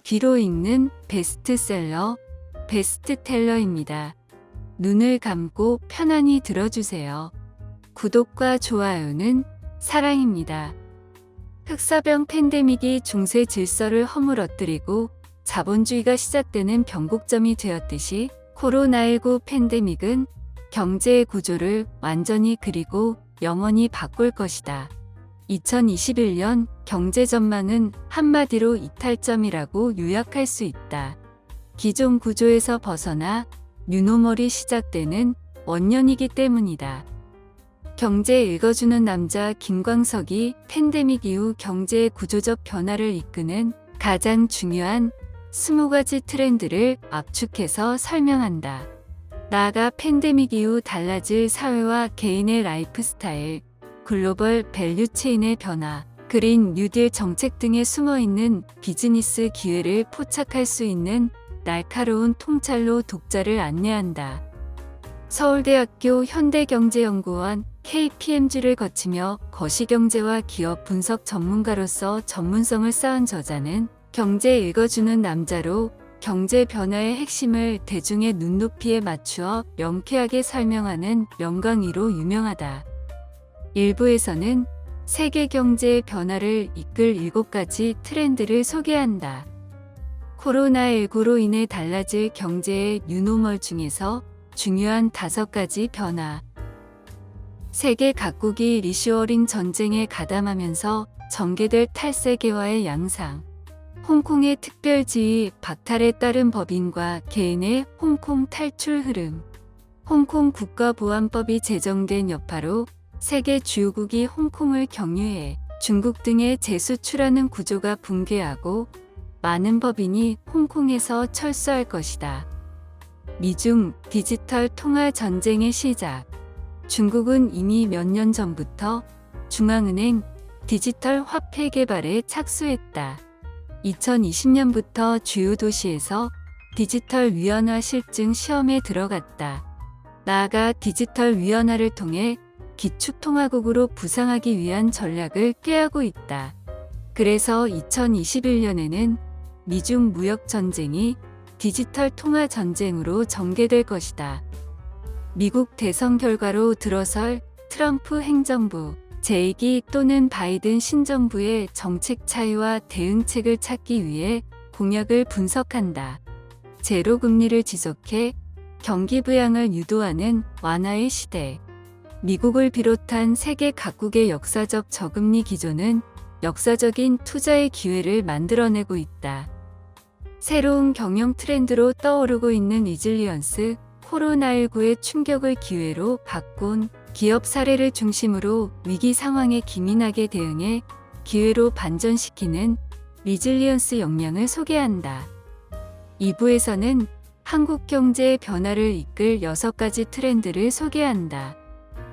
귀로 읽는 베스트셀러, 베스트텔러입니다. 눈을 감고 편안히 들어주세요. 구독과 좋아요는 사랑입니다. 흑사병 팬데믹이 중세 질서를 허물어뜨리고 자본주의가 시작되는 변곡점이 되었듯이 코로나19 팬데믹은 경제의 구조를 완전히 그리고 영원히 바꿀 것이다. 2021년 경제 전망은 한마디로 이탈점이라고 요약할 수 있다. 기존 구조에서 벗어나 뉴노멀이 시작되는 원년이기 때문이다. 경제 읽어주는 남자 김광석이 팬데믹 이후 경제의 구조적 변화를 이끄는 가장 중요한 20가지 트렌드를 압축해서 설명한다. 나아가 팬데믹 이후 달라질 사회와 개인의 라이프 스타일, 글로벌 밸류 체인의 변화, 그린 뉴딜 정책 등에 숨어있는 비즈니스 기회를 포착할 수 있는 날카로운 통찰로 독자를 안내한다. 서울대학교 현대경제연구원 KPMG를 거치며 거시경제와 기업 분석 전문가로서 전문성을 쌓은 저자는 경제 읽어주는 남자로 경제 변화의 핵심을 대중의 눈높이에 맞추어 명쾌하게 설명하는 명강의로 유명하다. 일부에서는 세계 경제의 변화를 이끌 7가지 트렌드를 소개한다. 코로나19로 인해 달라질 경제의 뉴노멀 중에서 중요한 5가지 변화. 세계 각국이 리쇼어링 전쟁에 가담하면서 전개될 탈세계화의 양상. 홍콩의 특별지위 박탈에 따른 법인과 개인의 홍콩 탈출 흐름. 홍콩 국가보안법이 제정된 여파로 세계 주요국이 홍콩을 경유해 중국 등에 재수출하는 구조가 붕괴하고 많은 법인이 홍콩에서 철수할 것이다. 미중 디지털 통화 전쟁의 시작. 중국은 이미 몇 년 전부터 중앙은행 디지털 화폐 개발에 착수했다. 2020년부터 주요 도시에서 디지털 위안화 실증 시험에 들어갔다. 나아가 디지털 위안화를 통해 기축통화국으로 부상하기 위한 전략을 꾀하고 있다. 그래서 2021년에는 미중 무역 전쟁이 디지털 통화 전쟁으로 전개될 것이다. 미국 대선 결과로 들어설 트럼프 행정부, 제2기 또는 바이든 신정부의 정책 차이와 대응책을 찾기 위해 공약을 분석한다. 제로금리를 지속해 경기 부양을 유도하는 완화의 시대. 미국을 비롯한 세계 각국의 역사적 저금리 기조는 역사적인 투자의 기회를 만들어내고 있다. 새로운 경영 트렌드로 떠오르고 있는 리질리언스, 코로나19의 충격을 기회로 바꾼 기업 사례를 중심으로 위기 상황에 기민하게 대응해 기회로 반전시키는 리질리언스 역량을 소개한다. 2부에서는 한국 경제의 변화를 이끌 6가지 트렌드를 소개한다.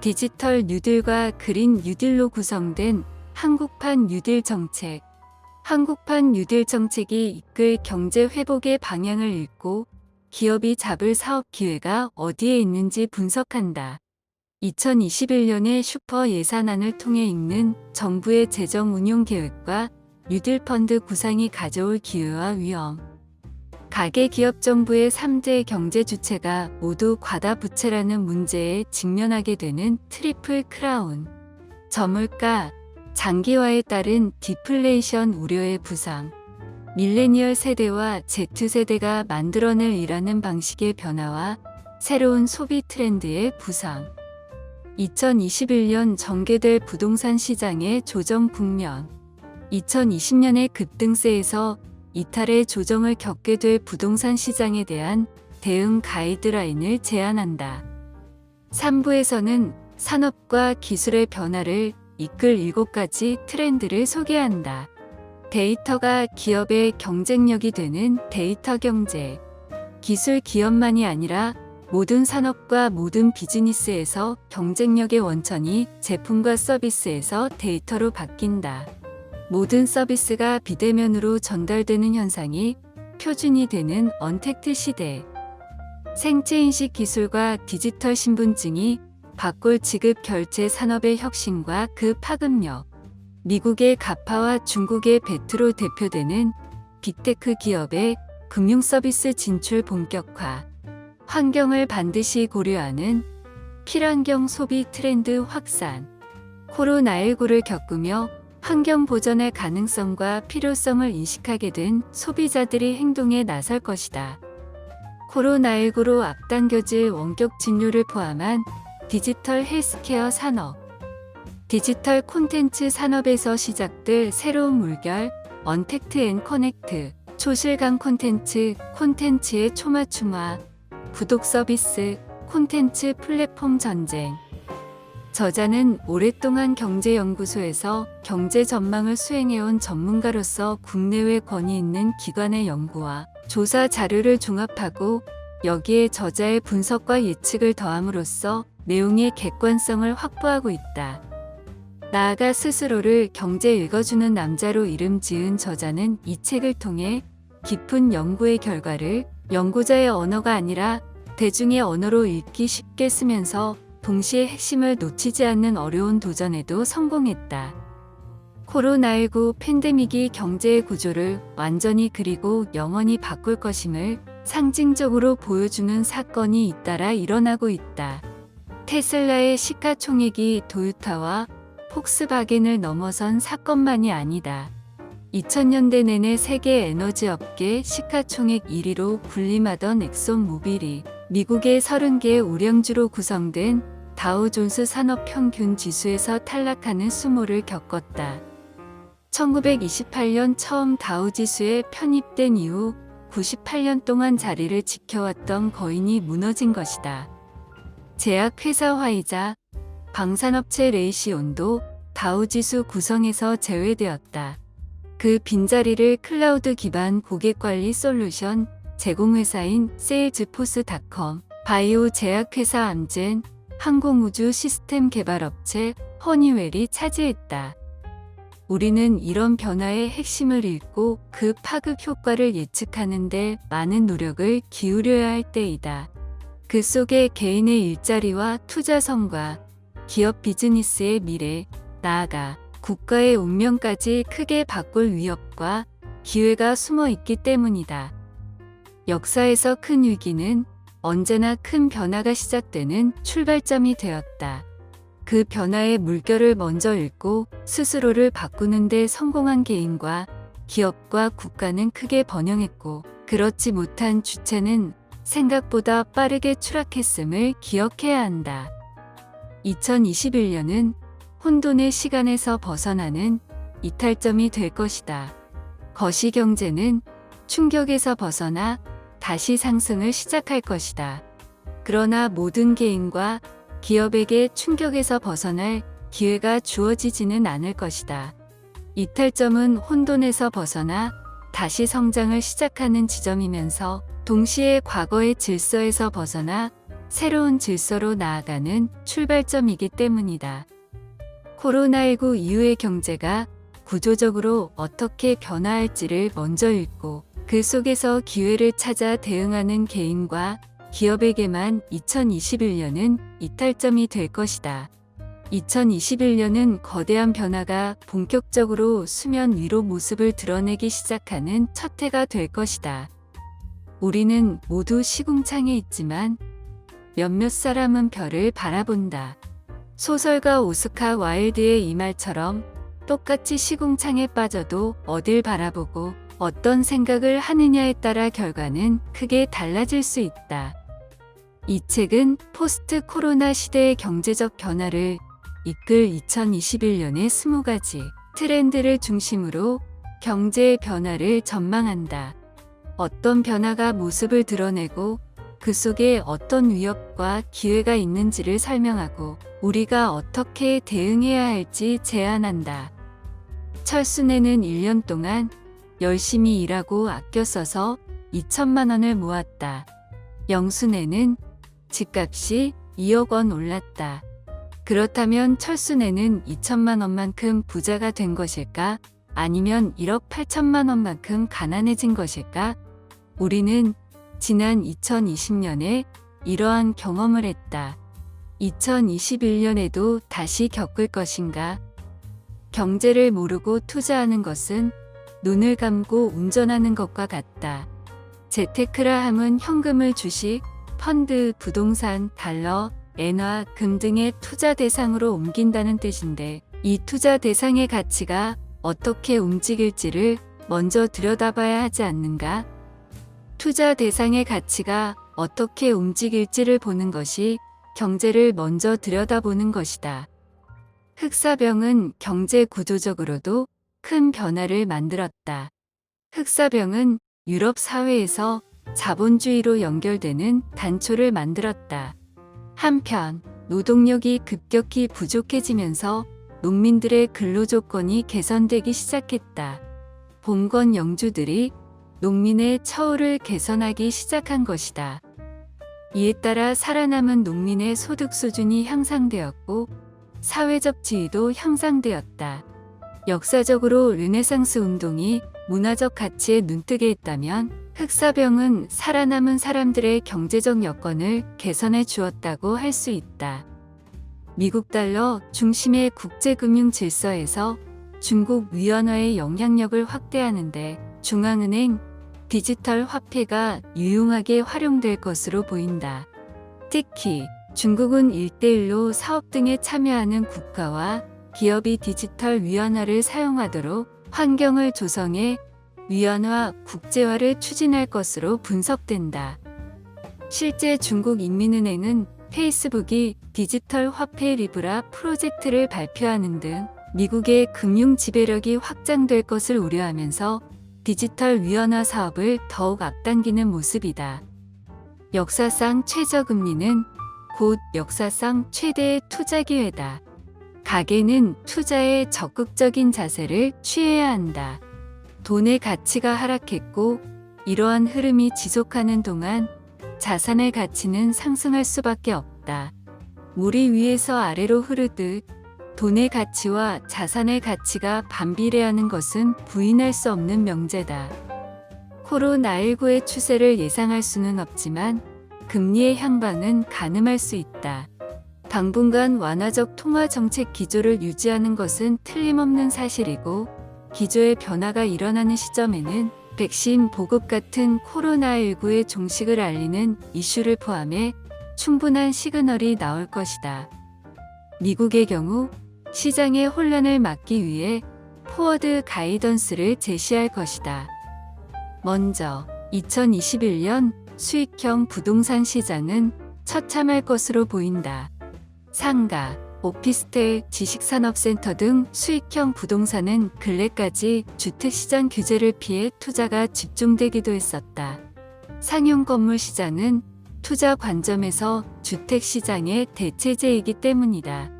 디지털 뉴딜과 그린 뉴딜로 구성된 한국판 뉴딜 정책. 한국판 뉴딜 정책이 이끌 경제 회복의 방향을 읽고 기업이 잡을 사업 기회가 어디에 있는지 분석한다. 2021년의 슈퍼 예산안을 통해 읽는 정부의 재정 운용 계획과 뉴딜 펀드 구상이 가져올 기회와 위험. 가계기업 정부의 3대 경제 주체가 모두 과다 부채라는 문제에 직면하게 되는 트리플 크라운. 저물가, 장기화에 따른 디플레이션 우려의 부상. 밀레니얼 세대와 Z세대가 만들어낼 일하는 방식의 변화와 새로운 소비 트렌드의 부상. 2021년 전개될 부동산 시장의 조정 국면. 2020년의 급등세에서 이탈의 조정을 겪게 될 부동산 시장에 대한 대응 가이드라인을 제안한다. 3부에서는 산업과 기술의 변화를 이끌 7가지 트렌드를 소개한다. 데이터가 기업의 경쟁력이 되는 데이터 경제. 기술 기업만이 아니라 모든 산업과 모든 비즈니스에서 경쟁력의 원천이 제품과 서비스에서 데이터로 바뀐다. 모든 서비스가 비대면으로 전달되는 현상이 표준이 되는 언택트 시대. 생체인식 기술과 디지털 신분증이 바꿀 지급 결제 산업의 혁신과 그 파급력. 미국의 가파와 중국의 베트로 대표되는 빅테크 기업의 금융서비스 진출 본격화, 환경을 반드시 고려하는 필환경 소비 트렌드 확산, 코로나19를 겪으며 환경 보전의 가능성과 필요성을 인식하게 된 소비자들이 행동에 나설 것이다. 코로나19로 앞당겨질 원격 진료를 포함한 디지털 헬스케어 산업, 디지털 콘텐츠 산업에서 시작될 새로운 물결, 언택트 앤 커넥트, 초실감 콘텐츠의 초맞춤화, 구독 서비스, 콘텐츠 플랫폼 전쟁. 저자는 오랫동안 경제연구소에서 경제 전망을 수행해온 전문가로서 국내외 권위 있는 기관의 연구와 조사 자료를 종합하고 여기에 저자의 분석과 예측을 더함으로써 내용의 객관성을 확보하고 있다. 나아가 스스로를 경제 읽어주는 남자로 이름 지은 저자는 이 책을 통해 깊은 연구의 결과를 연구자의 언어가 아니라 대중의 언어로 읽기 쉽게 쓰면서 동시에 핵심을 놓치지 않는 어려운 도전에도 성공했다. 코로나19 팬데믹이 경제의 구조를 완전히 그리고 영원히 바꿀 것임을 상징적으로 보여주는 사건이 잇따라 일어나고 있다. 테슬라의 시가총액이 도요타와 폭스바겐을 넘어선 사건만이 아니다. 2000년대 내내 세계 에너지 업계 시가총액 1위로 군림하던 엑손모빌이 미국의 30개의 우량주로 구성된 다우존스 산업평균 지수에서 탈락하는 수모를 겪었다. 1928년 처음 다우지수에 편입된 이후 98년 동안 자리를 지켜왔던 거인이 무너진 것이다. 제약회사 화이자, 방산업체 레이시온도 다우지수 구성에서 제외되었다. 그 빈자리를 클라우드 기반 고객관리 솔루션 제공회사인 세일즈포스닷컴, 바이오 제약회사 암젠, 항공우주 시스템 개발업체 허니웰이 차지했다. 우리는 이런 변화의 핵심을 읽고 그 파급 효과를 예측하는 데 많은 노력을 기울여야 할 때이다. 그 속에 개인의 일자리와 투자성과 기업 비즈니스의 미래, 나아가 국가의 운명까지 크게 바꿀 위협과 기회가 숨어 있기 때문이다. 역사에서 큰 위기는 언제나 큰 변화가 시작되는 출발점이 되었다. 그 변화의 물결을 먼저 읽고 스스로를 바꾸는 데 성공한 개인과 기업과 국가는 크게 번영했고, 그렇지 못한 주체는 생각보다 빠르게 추락했음을 기억해야 한다. 2021년은 혼돈의 시간에서 벗어나는 이탈점이 될 것이다. 거시경제는 충격에서 벗어나 다시 상승을 시작할 것이다. 그러나 모든 개인과 기업에게 충격에서 벗어날 기회가 주어지지는 않을 것이다. 이탈점은 혼돈에서 벗어나 다시 성장을 시작하는 지점이면서 동시에 과거의 질서에서 벗어나 새로운 질서로 나아가는 출발점이기 때문이다. 코로나19 이후의 경제가 구조적으로 어떻게 변화할지를 먼저 읽고 그 속에서 기회를 찾아 대응하는 개인과 기업에게만 2021년은 이탈점이 될 것이다. 2021년은 거대한 변화가 본격적으로 수면 위로 모습을 드러내기 시작하는 첫 해가 될 것이다. 우리는 모두 시궁창에 있지만 몇몇 사람은 별을 바라본다. 소설가 오스카 와일드의 이 말처럼 똑같이 시궁창에 빠져도 어딜 바라보고 어떤 생각을 하느냐에 따라 결과는 크게 달라질 수 있다. 이 책은 포스트 코로나 시대의 경제적 변화를 이끌 2021년의 20가지 트렌드를 중심으로 경제의 변화를 전망한다. 어떤 변화가 모습을 드러내고 그 속에 어떤 위협과 기회가 있는지를 설명하고 우리가 어떻게 대응해야 할지 제안한다. 철순애는 1년 동안 열심히 일하고 아껴 써서 2천만 원을 모았다. 영순애는 집값이 2억 원 올랐다. 그렇다면 철순애는 2천만 원만큼 부자가 된 것일까? 아니면 1억 8천만 원만큼 가난해진 것일까? 우리는 지난 2020년에 이러한 경험을 했다. 2021년에도 다시 겪을 것인가? 경제를 모르고 투자하는 것은 눈을 감고 운전하는 것과 같다. 재테크라 함은 현금을 주식, 펀드, 부동산, 달러, 엔화, 금 등의 투자 대상으로 옮긴다는 뜻인데 이 투자 대상의 가치가 어떻게 움직일지를 먼저 들여다봐야 하지 않는가? 투자 대상의 가치가 어떻게 움직일지를 보는 것이 경제를 먼저 들여다보는 것이다. 흑사병은 경제 구조적으로도 큰 변화를 만들었다. 흑사병은 유럽 사회에서 자본주의로 연결되는 단초를 만들었다. 한편 노동력이 급격히 부족해지면서 농민들의 근로조건이 개선되기 시작했다. 봉건 영주들이 농민의 처우를 개선하기 시작한 것이다. 이에 따라 살아남은 농민의 소득 수준이 향상되었고 사회적 지위도 향상되었다. 역사적으로 르네상스 운동이 문화적 가치에 눈뜨게 했다면 흑사병은 살아남은 사람들의 경제적 여건을 개선해 주었다고 할 수 있다. 미국 달러 중심의 국제금융 질서에서 중국 위안화의 영향력을 확대하는데 중앙은행, 디지털 화폐가 유용하게 활용될 것으로 보인다. 특히 중국은 1대1로 사업 등에 참여하는 국가와 기업이 디지털 위안화를 사용하도록 환경을 조성해 위안화 국제화를 추진할 것으로 분석된다. 실제 중국 인민은행은 페이스북이 디지털 화폐 리브라 프로젝트를 발표하는 등 미국의 금융 지배력이 확장될 것을 우려하면서 디지털 위안화 사업을 더욱 앞당기는 모습이다. 역사상 최저금리는 곧 역사상 최대의 투자 기회다. 가계는 투자에 적극적인 자세를 취해야 한다. 돈의 가치가 하락했고 이러한 흐름이 지속하는 동안 자산의 가치는 상승할 수밖에 없다. 물이 위에서 아래로 흐르듯 돈의 가치와 자산의 가치가 반비례하는 것은 부인할 수 없는 명제다. 코로나19의 추세를 예상할 수는 없지만 금리의 향방은 가늠할 수 있다. 당분간 완화적 통화 정책 기조를 유지하는 것은 틀림없는 사실이고 기조의 변화가 일어나는 시점에는 백신 보급 같은 코로나19의 종식을 알리는 이슈를 포함해 충분한 시그널이 나올 것이다. 미국의 경우 시장의 혼란을 막기 위해 포워드 가이던스를 제시할 것이다. 먼저 2021년 수익형 부동산 시장은 처참할 것으로 보인다. 상가, 오피스텔, 지식산업센터 등 수익형 부동산은 근래까지 주택시장 규제를 피해 투자가 집중되기도 했었다. 상용 건물 시장은 투자 관점에서 주택시장의 대체제이기 때문이다.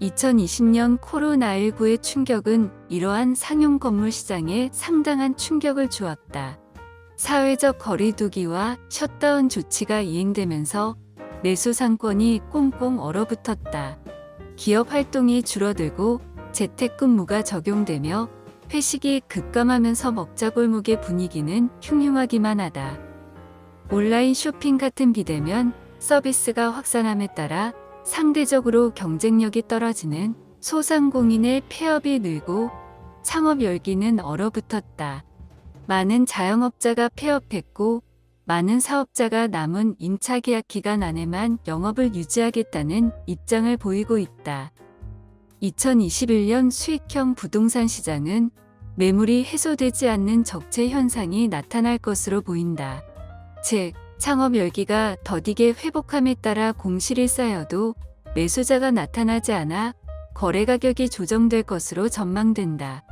2020년 코로나19의 충격은 이러한 상용 건물 시장에 상당한 충격을 주었다. 사회적 거리두기와 셧다운 조치가 이행되면서 내수 상권이 꽁꽁 얼어붙었다. 기업 활동이 줄어들고 재택근무가 적용되며 회식이 급감하면서 먹자골목의 분위기는 흉흉하기만 하다. 온라인 쇼핑 같은 비대면 서비스가 확산함에 따라 상대적으로 경쟁력이 떨어지는 소상공인의 폐업이 늘고 창업 열기는 얼어붙었다. 많은 자영업자가 폐업했고 많은 사업자가 남은 임차 계약 기간 안에만 영업을 유지하겠다는 입장을 보이고 있다. 2021년 수익형 부동산 시장은 매물이 해소되지 않는 적체 현상이 나타날 것으로 보인다. 즉, 창업 열기가 더디게 회복함에 따라 공실이 쌓여도 매수자가 나타나지 않아 거래 가격이 조정될 것으로 전망된다.